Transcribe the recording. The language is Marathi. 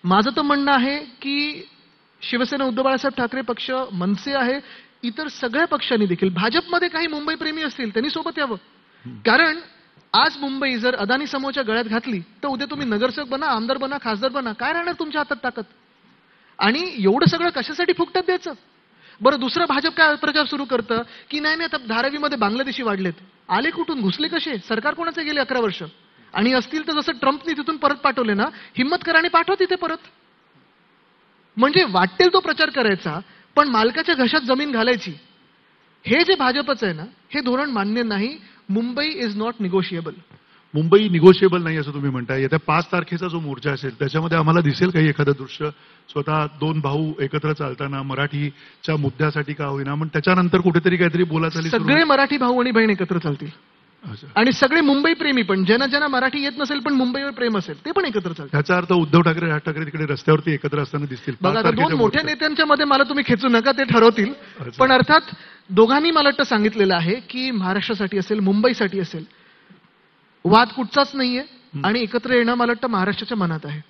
माझं तर म्हणणं आहे की शिवसेना उद्धव बाळासाहेब ठाकरे पक्ष, मनसे आहे, इतर सगळ्या पक्षांनी देखील भाजपमध्ये काही मुंबई प्रेमी असतील त्यांनी सोबत यावं. कारण आज मुंबई जर अदानी समूहाच्या गळ्यात घातली तर उद्या तुम्ही नगरसेवक बना, आमदार बना, खासदार बना, काय राहणार तुमच्या हातात ताकद? आणि एवढं सगळं कशासाठी फुकटात द्यायचं? बरं, दुसरं भाजप काय प्रचार सुरू करतं की नाही नाही, आता धारावीमध्ये बांगलादेशी वाढलेत. आले कुठून, घुसले कसे? सरकार कोणाचे गेले 11 वर्ष? आणि असतील तर जसं ट्रम्पने तिथून परत पाठवले ना, हिम्मत करा आणि पाठवा तिथे परत. म्हणजे वाटेल तो प्रचार करायचा, पण मालकाच्या घशात जमीन घालायची. हे जे भाजपचं आहे ना, हे धोरण मान्य नाही. Mumbai is not negotiable. Mumbai negotiable नाही असं तुम्ही म्हणताय. येत्या 5 तारखेचा जो मोर्चा असेल त्याच्यामध्ये आम्हाला दिसेल काही एखादं दृश्य, स्वतः 2 भाऊ एकत्र चालताना मराठीच्या मुद्द्यासाठी का होईना, पण त्याच्यानंतर कुठेतरी काहीतरी बोलाचाली सगळे मराठी भाऊ आणि बहीण एकत्र चालतील. आणि सगळे मुंबई प्रेमी पण, ज्यांना ज्यांना मराठी येत नसेल पण मुंबईवर प्रेम असेल, ते पण एकत्र चालतील. त्याचा अर्थ उद्धव ठाकरे, राज ठाकरे तिकडे रस्त्यावरती एकत्र असताना दिसतील. बघा, 2 मोठ्या नेत्यांच्या मध्ये मला तुम्ही खेचू नका, ते ठरवतील. पण अर्थात दोघांनी मला वाटतं सांगितलेलं आहे की महाराष्ट्रासाठी असेल, मुंबईसाठी असेल, वाद कुठचाच नाहीये आणि एकत्र येणं मला वाटतं महाराष्ट्राच्या मनात आहे.